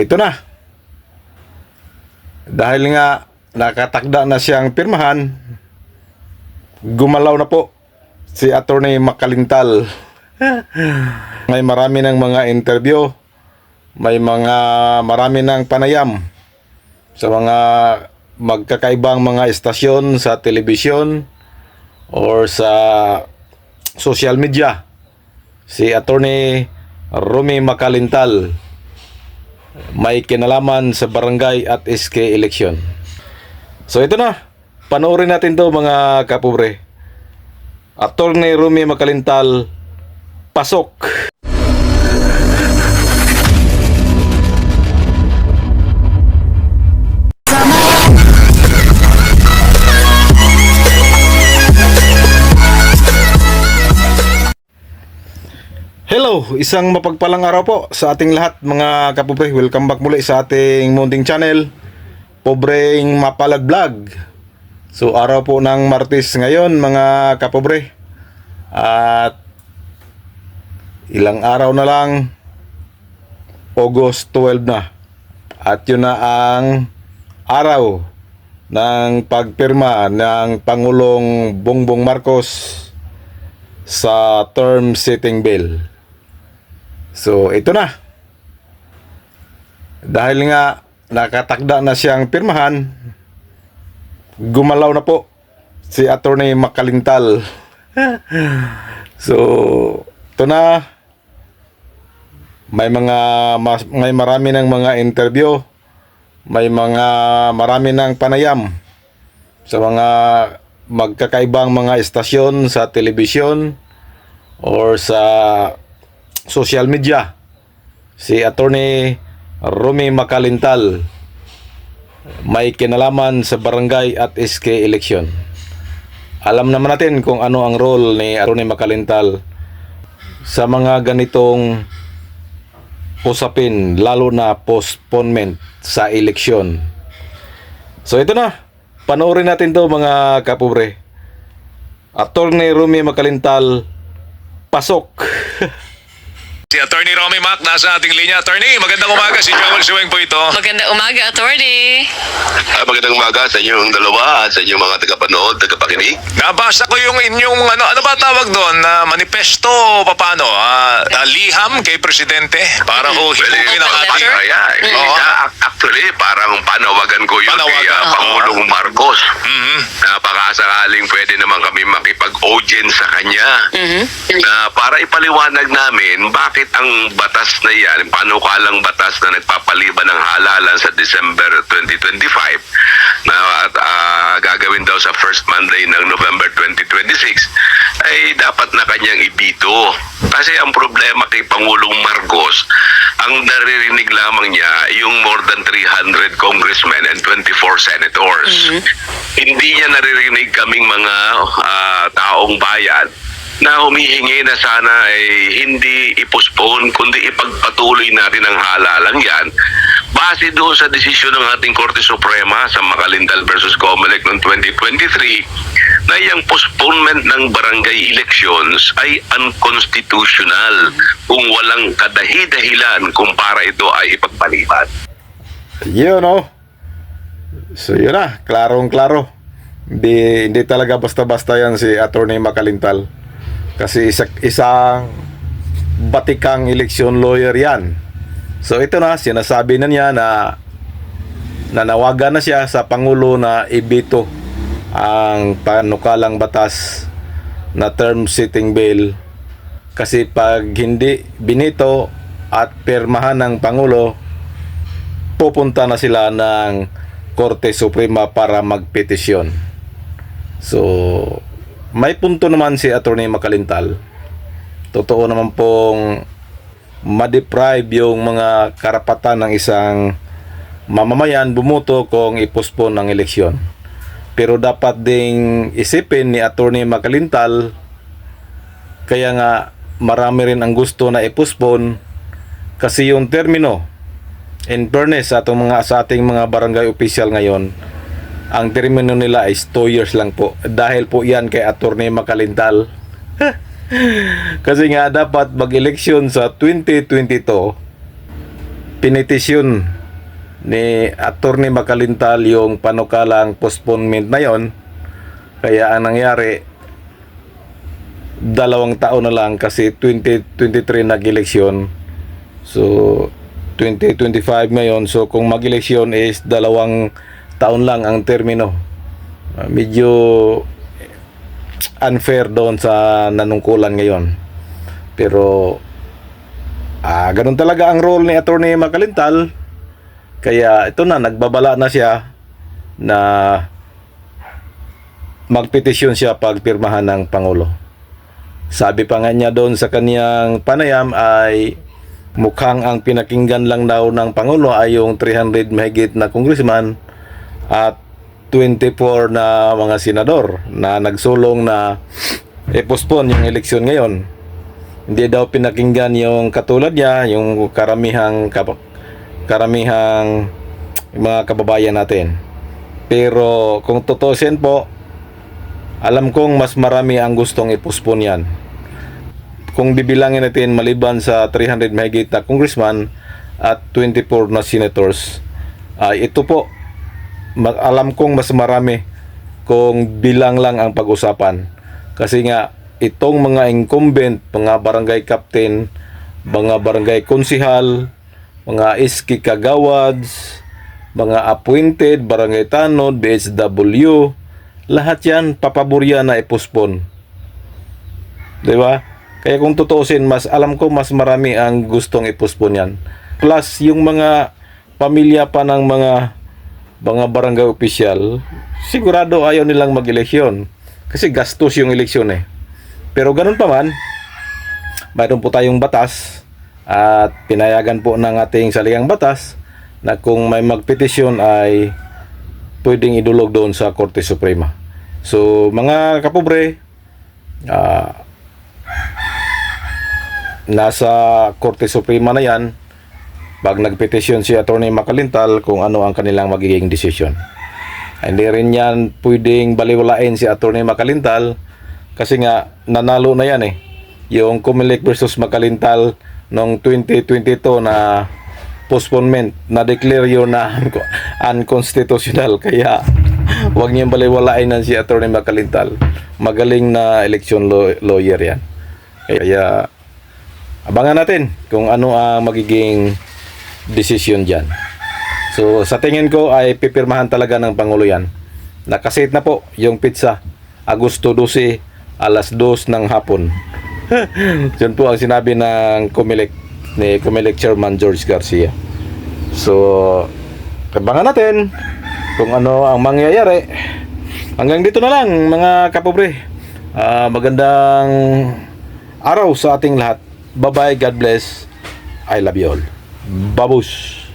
Ito na. Dahil nga nakatakda na siyang pirmahan, gumalaw na po si Attorney Makalintal. May marami ng mga interview, marami ng panayam sa mga magkakaibang mga estasyon sa telebisyon or sa social media. Si Attorney Romy Makalintal may kinalaman sa barangay at SK election. So ito na, panoorin natin to mga kapobre. Attorney Romy Makalintal, pasok! Hello, isang mapagpalang araw po sa ating lahat mga kapobre. Welcome back muli sa ating munting channel, Pobreng Mapalag Vlog. So araw po ng Martes ngayon mga kapobre. At ilang araw na lang, August 12 na. At yun na ang araw ng pagpirma ng Pangulong Bongbong Marcos sa term setting bill. So ito na. Dahil nga nakatakda na siyang pirmahan, gumalaw na po si Attorney Makalintal. So ito na. May marami ng mga interview, marami ng panayam sa mga magkakaibang mga estasyon sa telebisyon or sa social media. Si Attorney Romy Makalintal may kinalaman sa barangay at SK election. Alam naman natin kung ano ang role ni Attorney Makalintal sa mga ganitong usapin, lalo na postponement sa eleksyon. So ito na, panoorin natin to mga kapobre. Attorney Romy Makalintal, pasok! Si Attorney Romy Mac nasa ating linya. Attorney, magandang umaga. Si Joel Suweng po ito. Magandang umaga, Attorney. Magandang umaga sa inyong dalawa at sa inyong mga tagapanood, tagapakinig. Nabasa ko yung inyong ano ba tawag doon? Manifesto o paano? Liham kay Presidente para ho hipuin ang ating... Actually, parang panawagan ko yun kay Pangulong Marcos. Napakasakaling pwede naman kami makipag-audience sa kanya na para ipaliwanag namin bakit ang batas na yan, panukalang batas na nagpapaliban ng halalan sa December 2025 na gagawin daw sa first Monday ng November 2026 ay dapat na kanyang ibito. Kasi ang problema kay Pangulong Marcos, ang naririnig lamang niya yung more than 300 congressmen and 24 senators. Hindi niya naririnig kaming mga taong bayan na humihingi na sana ay hindi i-postpone kundi ipagpatuloy natin ang halalang yan base doon sa desisyon ng ating Korte Suprema sa Makalintal versus Comelec noong 2023 na yung postponement ng barangay elections ay unconstitutional kung walang kadahi-dahilan kung para ito ay ipagpaliban. Yun o. So yun na, klarong-klaro. Hindi talaga basta-basta yan si Attorney Makalintal. Kasi isang batikang election lawyer yan. So ito na, sinasabi na niya na nanawagan na siya sa Pangulo na ibito ang panukalang batas na term setting bill. Kasi pag hindi binito at pirmahan ng Pangulo, pupunta na sila ng Korte Suprema para magpetisyon. So may punto naman si Attorney Makalintal. Totoo naman pong ma-deprive yung mga karapatan ng isang mamamayan bumuto kung i-postpone ang eleksyon. Pero dapat ding isipin ni Attorney Makalintal, kaya nga marami rin ang gusto na i-postpone kasi yung termino, in fairness sa ating mga barangay official ngayon, ang termino nila is 2 years lang po. Dahil po yan kay Attorney Makalintal. Kasi nga dapat mag-eleksyon sa 2022 pinitisyon ni Attorney Makalintal yung panukalang postponement na yon. Kaya ang nangyari, 2 taon na lang kasi 2023 nag-eleksyon. So 2025 ngayon. So kung mag-eleksyon is 2 taon lang ang termino. Medyo unfair doon sa nanungkulan ngayon. Pero ganun talaga ang role ni Attorney Makalintal. Kaya ito na, nagbabala na siya na magpetisyon siya pagpirmahan ng Pangulo. Sabi pa nga niya doon sa kaniyang panayam ay mukhang ang pinakinggan lang daw ng Pangulo ay yung 300 mahigit na congressman at 24 na mga senador na nagsulong na i-postpone yung eleksyon ngayon. Hindi daw pinakinggan yung katulad niya, yung karamihang mga kababayan natin. Pero kung tutusin po, alam kong mas marami ang gustong i-postpone yan. Kung bibilangin natin maliban sa 300 mahigit na congressman at 24 na senators, ito po, alam kong mas marami kung bilang lang ang pag-usapan. Kasi nga, itong mga incumbent, mga barangay captain, mga barangay konsihal, mga iski kagawads, mga appointed, barangay tanod, BHW, lahat yan papaborya na i-postpone. Diba? Kaya kung tutuusin, alam ko mas marami ang gustong i-postpone yan. Plus, yung mga pamilya pa ng mga barangay opisyal, sigurado ayaw nilang mag-eleksyon. Kasi gastos yung eleksyon eh. Pero ganun pa man, mayroon po tayong batas at pinayagan po ng ating saligang batas na kung may magpetisyon ay pwedeng idulog doon sa Korte Suprema. So mga kapobre, nasa Korte Suprema na yan pag nagpetisyon si Attorney Makalintal kung ano ang kanilang magiging desisyon. Hindi rin yan pwedeng baliwalain si Attorney Makalintal kasi nga nanalo na yan eh. Yung Comelec versus Makalintal noong 2022 na postponement na declare yun na unconstitutional. Kaya huwag niyang baliwalain na si Attorney Makalintal. Magaling na election lawyer yan. Kaya abangan natin kung ano ang magiging desisyon dyan. So sa tingin ko ay pipirmahan talaga ng Pangulo yan. Nakasit na po yung pizza Agosto 12 alas 2 ng hapon. Yun po ang sinabi ng Comelec ni Comelec Chairman George Garcia. So abangan natin kung ano ang mangyayari. Hanggang dito na lang mga kapobre. Magandang araw sa ating lahat. Bye-bye, God bless. I love you all. Babush!